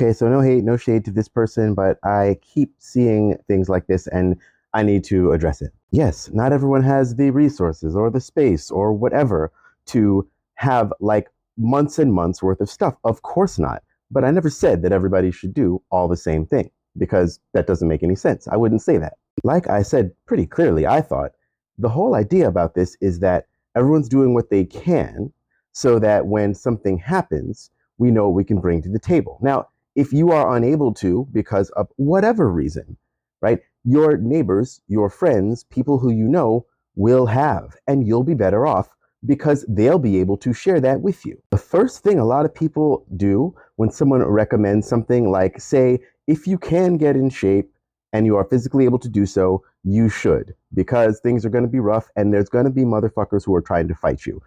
Okay, so no hate, no shade to this person, but I keep seeing things like this and I need to address it. Yes, not everyone has the resources or the space or whatever to have like months and months worth of stuff. Of course not. But I never said that everybody should do all the same thing because that doesn't make any sense. I wouldn't say that. Like I said pretty clearly, I thought the whole idea about this is that everyone's doing what they can so that when something happens, we know what we can bring to the table. Now, if you are unable to, because of whatever reason, right, your neighbors, your friends, people who you know will have, and you'll be better off because they'll be able to share that with you. The first thing a lot of people do when someone recommends something like, say, if you can get in shape and you are physically able to do so, you should, because things are going to be rough and there's going to be motherfuckers who are trying to fight you.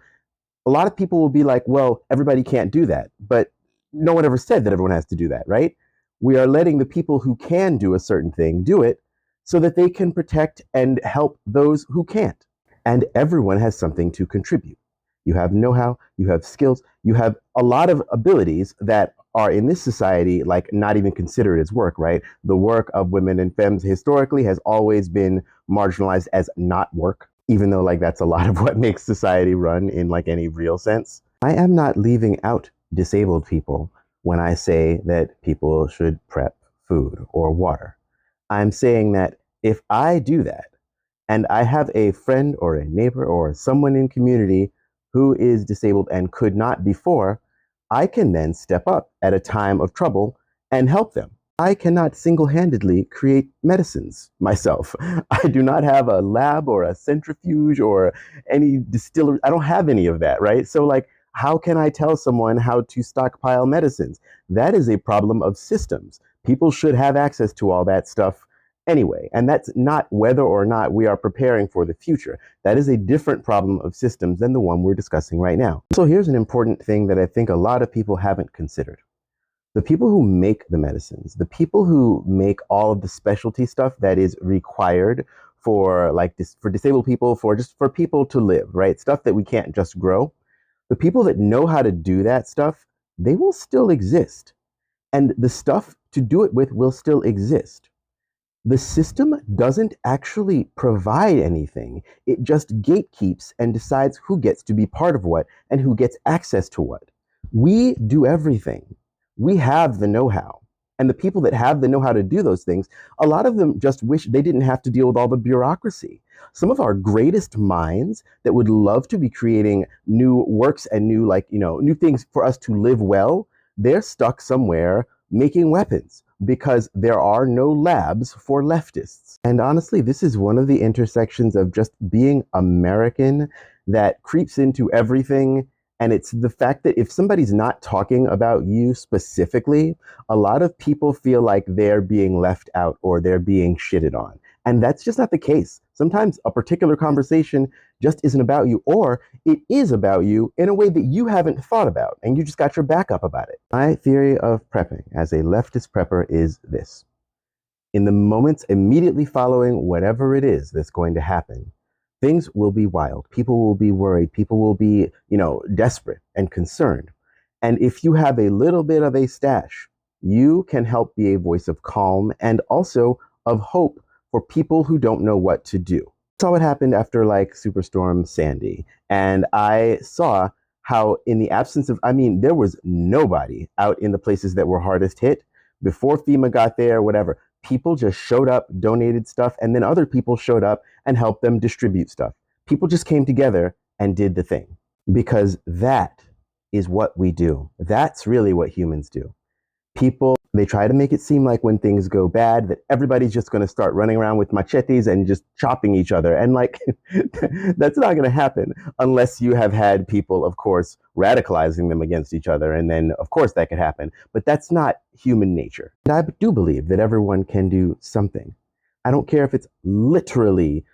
A lot of people will be like, well, everybody can't do that. But no one ever said that everyone has to do that, right? We are letting the people who can do a certain thing do it so that they can protect and help those who can't. And everyone has something to contribute. You have know-how, you have skills, you have a lot of abilities that are in this society like not even considered as work, right? The work of women and femmes historically has always been marginalized as not work, even though like that's a lot of what makes society run in like any real sense. I am not leaving out disabled people when I say that people should prep food or water. I'm saying that if I do that and I have a friend or a neighbor or someone in community who is disabled and could not before, I can then step up at a time of trouble and help them. I cannot single-handedly create medicines myself. I do not have a lab or a centrifuge or any distillery. I don't have any of that, right? So like, how can I tell someone how to stockpile medicines? That is a problem of systems. People should have access to all that stuff anyway. And that's not whether or not we are preparing for the future. That is a different problem of systems than the one we're discussing right now. So here's an important thing that I think a lot of people haven't considered. The people who make the medicines, the people who make all of the specialty stuff that is required for like this, for disabled people, for just for people to live, right? Stuff that we can't just grow. The people that know how to do that stuff, they will still exist. And the stuff to do it with will still exist. The system doesn't actually provide anything. It just gatekeeps and decides who gets to be part of what and who gets access to what. We do everything. We have the know-how. And the people that have the know-how to do those things, a lot of them just wish they didn't have to deal with all the bureaucracy. Some of our greatest minds that would love to be creating new works and new, like, new things for us to live well, they're stuck somewhere making weapons because there are no labs for leftists. And honestly, this is one of the intersections of just being American that creeps into everything. And it's the fact that if somebody's not talking about you specifically, a lot of people feel like they're being left out or they're being shitted on. And that's just not the case. Sometimes a particular conversation just isn't about you, or it is about you in a way that you haven't thought about, and you just got your back up about it. My theory of prepping as a leftist prepper is this. In the moments immediately following whatever it is that's going to happen, things will be wild. People will be worried. People will be, desperate and concerned. And if you have a little bit of a stash, you can help be a voice of calm and also of hope for people who don't know what to do. I saw what happened after like Superstorm Sandy. And I saw how in the absence of, there was nobody out in the places that were hardest hit before FEMA got there, whatever. People just showed up, donated stuff, and then other people showed up and helped them distribute stuff. People just came together and did the thing, because that is what we do. That's really what humans do. People, they try to make it seem like when things go bad that everybody's just going to start running around with machetes and just chopping each other. And like, that's not going to happen unless you have had people, of course, radicalizing them against each other. And then, of course, that could happen. But that's not human nature. And I do believe that everyone can do something. I don't care if it's literally,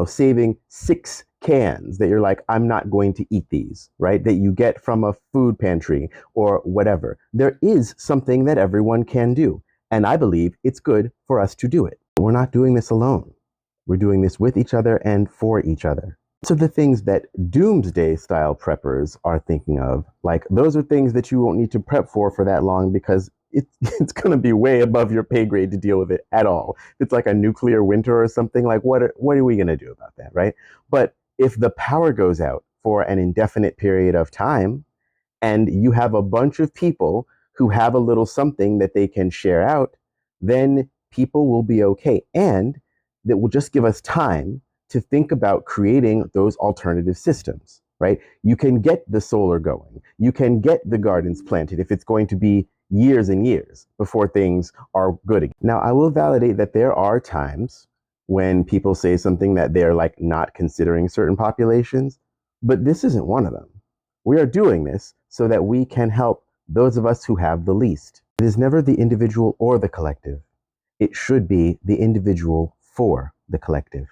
saving 6 cans that you're like, I'm not going to eat these, right? That you get from a food pantry or whatever. There is something that everyone can do. And I believe it's good for us to do it. But we're not doing this alone. We're doing this with each other and for each other. So the things that doomsday style preppers are thinking of, like those are things that you won't need to prep for that long because it's going to be way above your pay grade to deal with it at all. If it's like a nuclear winter or something, like what are we going to do about that, right? But if the power goes out for an indefinite period of time, and you have a bunch of people who have a little something that they can share out, then people will be okay. And that will just give us time to think about creating those alternative systems, right? You can get the solar going. You can get the gardens planted if it's going to be years and years before things are good again. Now, I will validate that there are times when people say something that they're like not considering certain populations, but this isn't one of them. We are doing this so that we can help those of us who have the least. It is never the individual or the collective. It should be the individual for the collective.